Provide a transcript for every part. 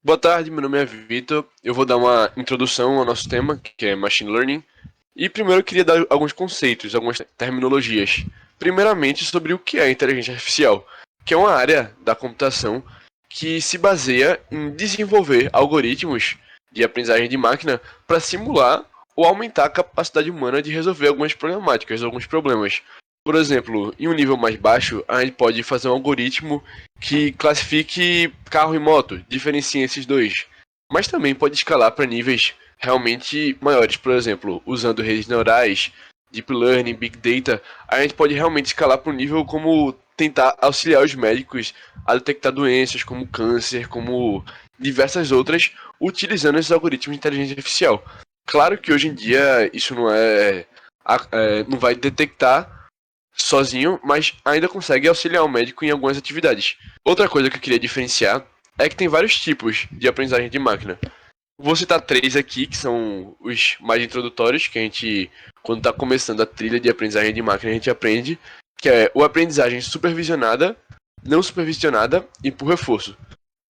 Boa tarde, meu nome é Vitor. Eu vou dar uma introdução ao nosso tema, que é Machine Learning. E primeiro eu queria dar alguns conceitos, algumas terminologias. Primeiramente, sobre o que é inteligência artificial, que é uma área da computação que se baseia em desenvolver algoritmos de aprendizagem de máquina para simular ou aumentar a capacidade humana de resolver algumas problemáticas, alguns problemas. Por exemplo, em um nível mais baixo, a gente pode fazer um algoritmo que classifique carro e moto, diferencie esses dois. Mas também pode escalar para níveis realmente maiores, por exemplo, usando redes neurais, deep learning, big data, a gente pode realmente escalar para um nível como tentar auxiliar os médicos a detectar doenças como câncer, como diversas outras, utilizando esses algoritmos de inteligência artificial. Claro que hoje em dia isso não vai detectar sozinho, mas ainda consegue auxiliar o médico em algumas atividades. Outra coisa que eu queria diferenciar é que tem vários tipos de aprendizagem de máquina. Vou citar três aqui, que são os mais introdutórios, que a gente, quando está começando a trilha de aprendizagem de máquina, a gente aprende, que é o aprendizagem supervisionada, não supervisionada e por reforço.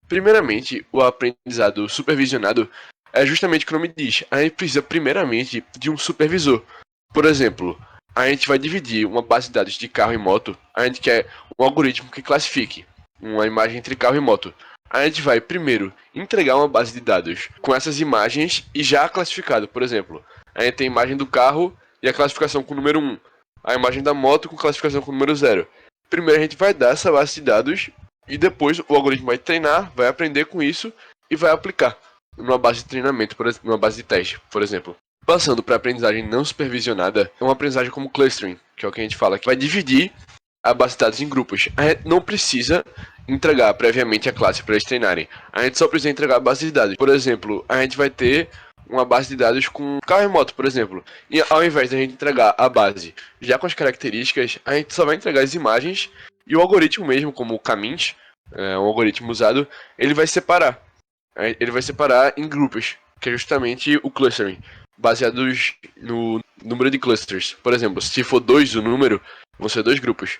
Primeiramente, o aprendizado supervisionado é justamente o que o nome diz. A gente precisa primeiramente de um supervisor. Por exemplo, a gente vai dividir uma base de dados de carro e moto, a gente quer um algoritmo que classifique uma imagem entre carro e moto. A gente vai primeiro entregar uma base de dados com essas imagens e já classificado. Por exemplo, a gente tem a imagem do carro e a classificação com o número 1, a imagem da moto com classificação com o número 0. Primeiro a gente vai dar essa base de dados e depois o algoritmo vai treinar, vai aprender com isso e vai aplicar numa base de treinamento, numa base de teste, por exemplo. Passando para aprendizagem não supervisionada, é uma aprendizagem como clustering, que é o que a gente fala, que vai dividir a base de dados em grupos. A gente não precisa entregar previamente a classe para eles treinarem. A gente só precisa entregar a base de dados. Por exemplo, a gente vai ter uma base de dados com carro e moto, por exemplo. E ao invés de a gente entregar a base já com as características, a gente só vai entregar as imagens e o algoritmo mesmo, como o Camins, um algoritmo usado, ele vai separar. Ele vai separar em grupos, que é justamente o clustering, baseados no número de clusters. Por exemplo, se for 2 o número, vão ser dois grupos.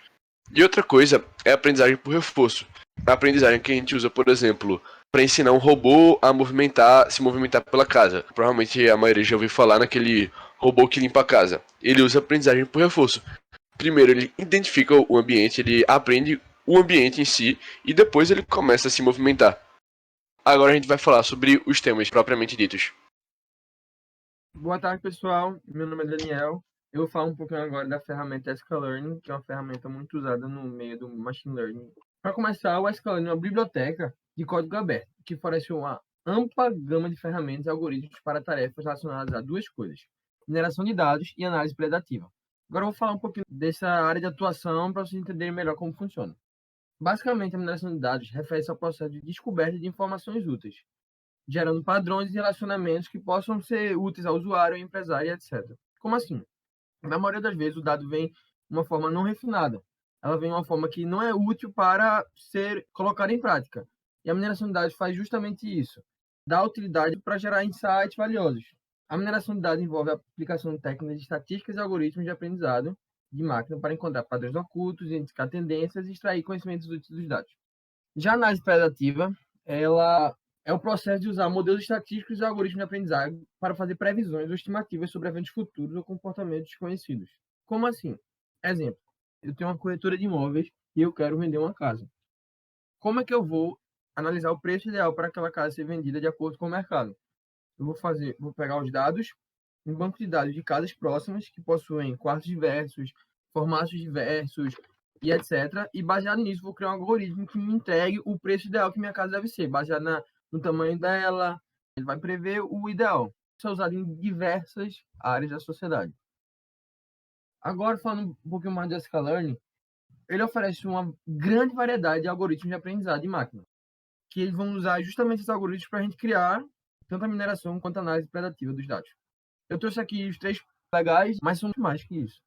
E outra coisa é a aprendizagem por reforço. A aprendizagem que a gente usa, por exemplo, para ensinar um robô a se movimentar pela casa. Provavelmente a maioria já ouviu falar naquele robô que limpa a casa. Ele usa aprendizagem por reforço. Primeiro ele identifica o ambiente, ele aprende o ambiente em si e depois ele começa a se movimentar. Agora a gente vai falar sobre os temas propriamente ditos. Boa tarde, pessoal. Meu nome é Daniel. Eu vou falar um pouquinho agora da ferramenta sklearn, que é uma ferramenta muito usada no meio do machine learning. Para começar, o sklearn é uma biblioteca de código aberto, que fornece uma ampla gama de ferramentas e algoritmos para tarefas relacionadas a duas coisas: mineração de dados e análise predativa. Agora eu vou falar um pouquinho dessa área de atuação para vocês entenderem melhor como funciona. Basicamente, a mineração de dados refere-se ao processo de descoberta de informações úteis, gerando padrões de relacionamentos que possam ser úteis ao usuário, ao empresário, etc. Como assim? Na maioria das vezes, o dado vem de uma forma não refinada. Ela vem de uma forma que não é útil para ser colocada em prática. E a mineração de dados faz justamente isso. Dá utilidade para gerar insights valiosos. A mineração de dados envolve a aplicação de técnicas de estatísticas e algoritmos de aprendizado de máquina para encontrar padrões ocultos, identificar tendências e extrair conhecimentos úteis dos dados. Já a análise predativa, ela é o processo de usar modelos estatísticos e algoritmos de aprendizagem para fazer previsões ou estimativas sobre eventos futuros ou comportamentos desconhecidos. Como assim? Exemplo, eu tenho uma corretora de imóveis e eu quero vender uma casa. Como é que eu vou analisar o preço ideal para aquela casa ser vendida de acordo com o mercado? Eu vou pegar os dados, um banco de dados de casas próximas que possuem quartos diversos, formatos diversos e etc. E baseado nisso, vou criar um algoritmo que me entregue o preço ideal que minha casa deve ser, baseado no tamanho dela. Ele vai prever o ideal. Isso é usado em diversas áreas da sociedade. Agora, falando um pouquinho mais do sklearn, ele oferece uma grande variedade de algoritmos de aprendizado de máquina, que eles vão usar justamente esses algoritmos para a gente criar tanto a mineração quanto a análise predativa dos dados. Eu trouxe aqui os três legais, mas são muito mais que isso.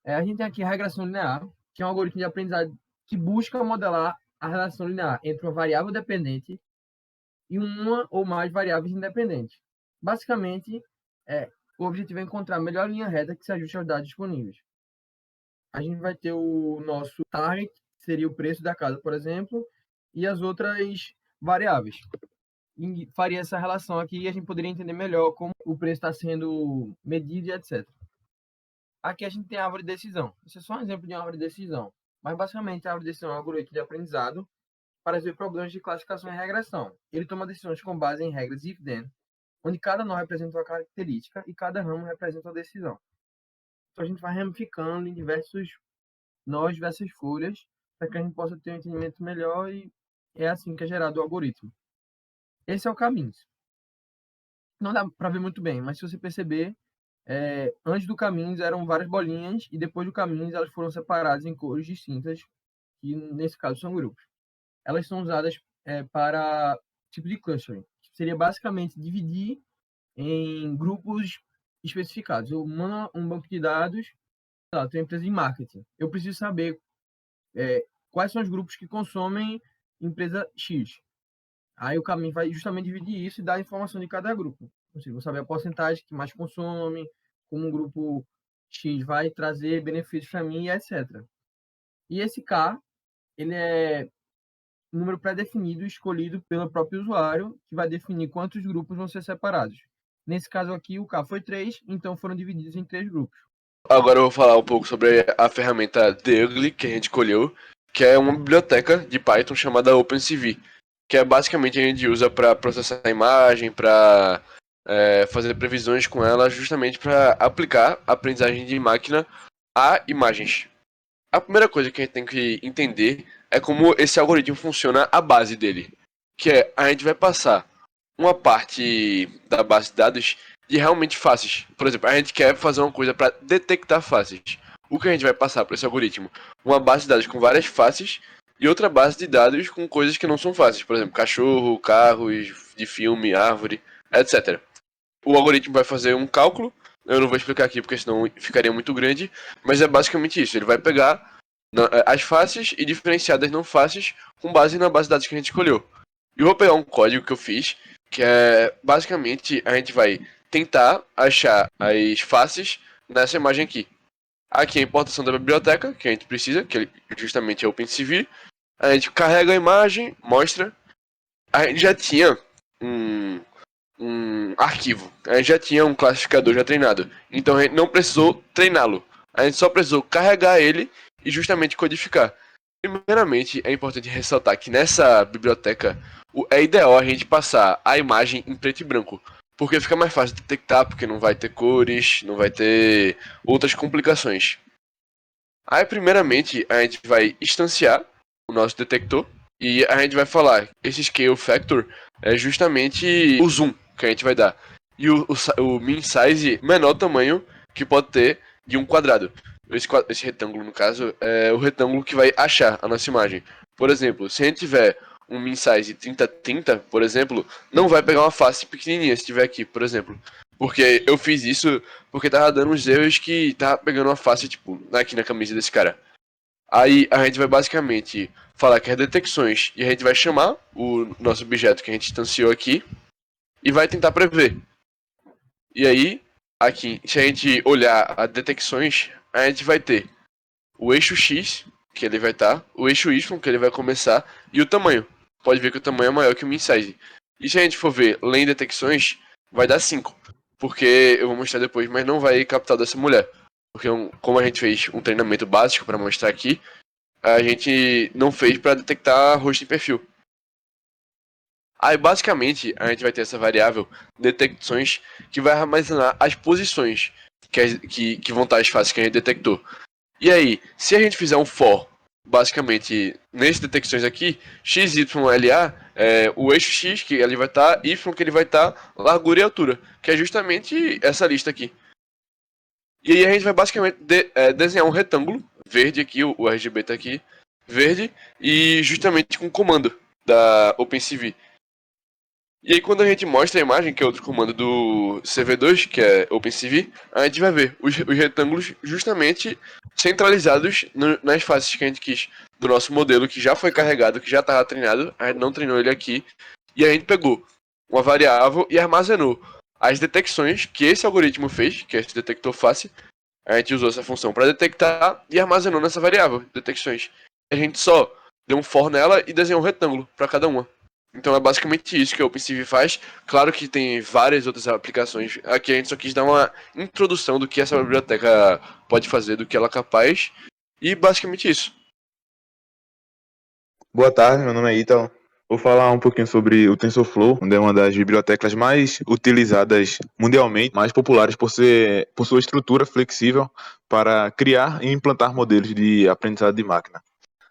A gente tem aqui a regressão linear, que é um algoritmo de aprendizagem que busca modelar a relação linear entre uma variável dependente e uma ou mais variáveis independentes. Basicamente, o objetivo é encontrar a melhor linha reta que se ajuste aos dados disponíveis. A gente vai ter o nosso target, que seria o preço da casa, por exemplo, e as outras variáveis. e faria essa relação aqui e a gente poderia entender melhor como o preço está sendo medido e etc. Aqui a gente tem a árvore de decisão. Isso é só um exemplo de uma árvore de decisão. Mas basicamente a árvore de decisão é um algoritmo de aprendizado para resolver problemas de classificação e regressão. Ele toma decisões com base em regras if-then, onde cada nó representa uma característica e cada ramo representa uma decisão. Então a gente vai ramificando em diversos nós, diversas folhas, para que a gente possa ter um entendimento melhor e é assim que é gerado o algoritmo. Esse é o caminho. Não dá para ver muito bem, mas se você perceber, antes do caminho eram várias bolinhas e depois do caminho elas foram separadas em cores distintas, que nesse caso são grupos. Elas são usadas para tipo de clustering, que seria basicamente dividir em grupos especificados. Eu mando um banco de dados, lá, tem uma empresa de marketing. Eu preciso saber quais são os grupos que consomem empresa X. Aí o caminho vai justamente dividir isso e dar a informação de cada grupo. Ou seja, vou saber a porcentagem que mais consome, como um grupo X vai trazer benefícios para mim, etc. E esse K, ele é um número pré-definido, escolhido pelo próprio usuário, que vai definir quantos grupos vão ser separados. Nesse caso aqui, o K foi 3, então foram divididos em 3 grupos. Agora eu vou falar um pouco sobre a ferramenta TheUgly que a gente escolheu, que é uma biblioteca de Python chamada OpenCV, que é basicamente a gente usa para processar a imagem, para fazer previsões com ela, justamente para aplicar a aprendizagem de máquina a imagens. A primeira coisa que a gente tem que entender é como esse algoritmo funciona, a base dele, que é a gente vai passar uma parte da base de dados de realmente faces. Por exemplo, a gente quer fazer uma coisa para detectar faces. O que a gente vai passar para esse algoritmo? Uma base de dados com várias faces e outra base de dados com coisas que não são fáceis. Por exemplo, cachorro, carros de filme, árvore, etc. O algoritmo vai fazer um cálculo. Eu não vou explicar aqui porque senão ficaria muito grande, mas é basicamente isso. Ele vai pegar as faces e diferenciar das não faces com base na base de dados que a gente escolheu. E eu vou pegar um código que eu fiz, que é basicamente a gente vai tentar achar as faces nessa imagem aqui. Aqui a importação da biblioteca, que a gente precisa, que justamente é OpenCV. A gente carrega a imagem, mostra. A gente já tinha um arquivo, a gente já tinha um classificador já treinado. Então a gente não precisou treiná-lo. A gente só precisou carregar ele e justamente codificar. Primeiramente, é importante ressaltar que nessa biblioteca é ideal a gente passar a imagem em preto e branco, porque fica mais fácil de detectar, porque não vai ter cores, não vai ter outras complicações. Aí, primeiramente, a gente vai instanciar o nosso detector e a gente vai falar, esse scale factor é justamente o zoom que a gente vai dar. E o min size, menor tamanho que pode ter de um quadrado. Esse retângulo, no caso, é o retângulo que vai achar a nossa imagem. Por exemplo, se a gente tiver um min size 30-30, por exemplo, não vai pegar uma face pequenininha se tiver aqui, por exemplo. Porque eu fiz isso porque tava dando uns erros que tava pegando uma face, tipo, aqui na camisa desse cara. Aí a gente vai basicamente falar que é detecções e a gente vai chamar o nosso objeto que a gente instanciou aqui e vai tentar prever. E aí, aqui, se a gente olhar as detecções, a gente vai ter o eixo X, que ele vai estar, o eixo Y, que ele vai começar, e o tamanho. Pode ver que o tamanho é maior que o min size. E se a gente for ver além detecções, vai dar 5. Porque eu vou mostrar depois, mas não vai captar dessa mulher. Porque como a gente fez um treinamento básico para mostrar aqui, a gente não fez para detectar rosto e perfil. Aí basicamente a gente vai ter essa variável detecções que vai armazenar as posições que vão estar as faces que a gente detectou. E aí, se a gente fizer um for, basicamente nessas detecções aqui, x, y, LA, o eixo x que ele vai estar, y que ele vai estar, largura e altura, que é justamente essa lista aqui. E aí a gente vai basicamente desenhar um retângulo verde aqui, o RGB está aqui, verde, e justamente com o comando da OpenCV. E aí quando a gente mostra a imagem, que é outro comando do CV2, que é OpenCV, a gente vai ver os retângulos justamente centralizados nas faces que a gente quis do nosso modelo, que já foi carregado, que já estava treinado, a gente não treinou ele aqui, e a gente pegou uma variável e armazenou as detecções que esse algoritmo fez, que é esse detector face, a gente usou essa função para detectar e armazenou nessa variável, detecções. A gente só deu um for nela e desenhou um retângulo para cada uma. Então é basicamente isso que o OpenCV faz. Claro que tem várias outras aplicações. Aqui a gente só quis dar uma introdução do que essa biblioteca pode fazer, do que ela é capaz. E basicamente isso. Boa tarde, meu nome é Ítalo. Vou falar um pouquinho sobre o TensorFlow, onde é uma das bibliotecas mais utilizadas mundialmente, mais populares por sua estrutura flexível para criar e implantar modelos de aprendizado de máquina.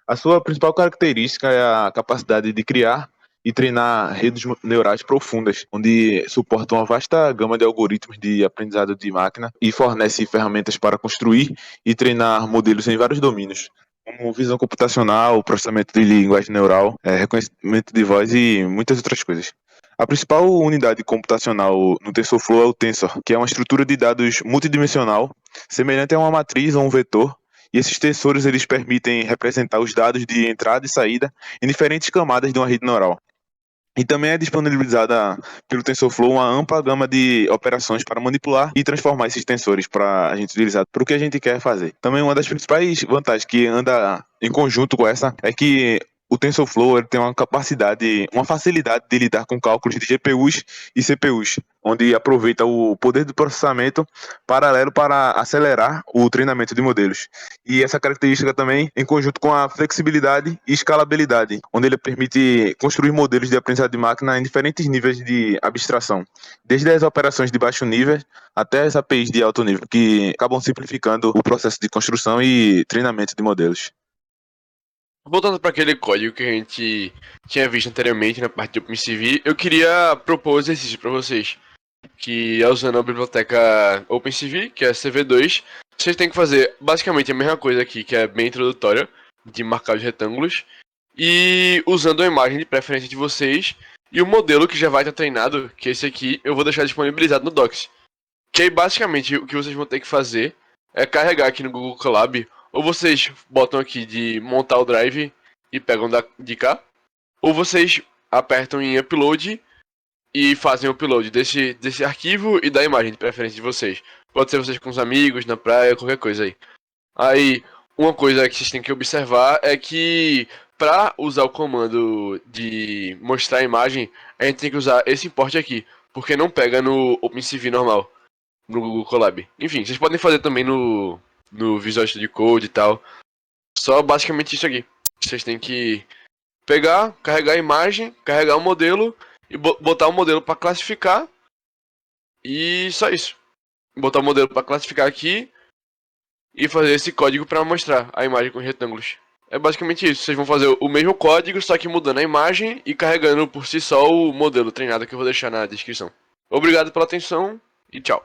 A sua principal característica é a capacidade de criar e treinar redes neurais profundas, onde suporta uma vasta gama de algoritmos de aprendizado de máquina e fornece ferramentas para construir e treinar modelos em vários domínios, como visão computacional, processamento de linguagem neural, reconhecimento de voz e muitas outras coisas. A principal unidade computacional no TensorFlow é o tensor, que é uma estrutura de dados multidimensional, semelhante a uma matriz ou um vetor, e esses tensores eles permitem representar os dados de entrada e saída em diferentes camadas de uma rede neural. E também é disponibilizada pelo TensorFlow uma ampla gama de operações para manipular e transformar esses tensores para a gente utilizar para o que a gente quer fazer. Também uma das principais vantagens que anda em conjunto com essa é que o TensorFlow ele tem uma capacidade, uma facilidade de lidar com cálculos de GPUs e CPUs, onde aproveita o poder do processamento paralelo para acelerar o treinamento de modelos. E essa característica também em conjunto com a flexibilidade e escalabilidade, onde ele permite construir modelos de aprendizado de máquina em diferentes níveis de abstração, desde as operações de baixo nível até as APIs de alto nível, que acabam simplificando o processo de construção e treinamento de modelos. Voltando para aquele código que a gente tinha visto anteriormente na parte de OpenCV, eu queria propor um exercício para vocês. Que é usando a biblioteca OpenCV, que é CV2, vocês têm que fazer basicamente a mesma coisa aqui, que é bem introdutória, de marcar os retângulos, e usando a imagem de preferência de vocês, e o modelo que já vai estar treinado, que é esse aqui, eu vou deixar disponibilizado no Docs. Que aí basicamente o que vocês vão ter que fazer é carregar aqui no Google Colab, ou vocês botam aqui de montar o drive e pegam de cá, ou vocês apertam em upload e fazem o upload desse arquivo e da imagem de preferência de vocês. Pode ser vocês com os amigos, na praia, qualquer coisa aí. Aí, uma coisa que vocês têm que observar é que para usar o comando de mostrar a imagem, a gente tem que usar esse import aqui, porque não pega no OpenCV normal, no Google Colab. Enfim, vocês podem fazer também no Visual Studio Code e tal. Só basicamente isso aqui. Vocês têm que pegar, carregar a imagem, carregar o modelo e botar o modelo para classificar. E só isso. Botar o modelo para classificar aqui e fazer esse código para mostrar a imagem com retângulos. É basicamente isso. Vocês vão fazer o mesmo código, só que mudando a imagem e carregando por si só o modelo treinado que eu vou deixar na descrição. Obrigado pela atenção e tchau.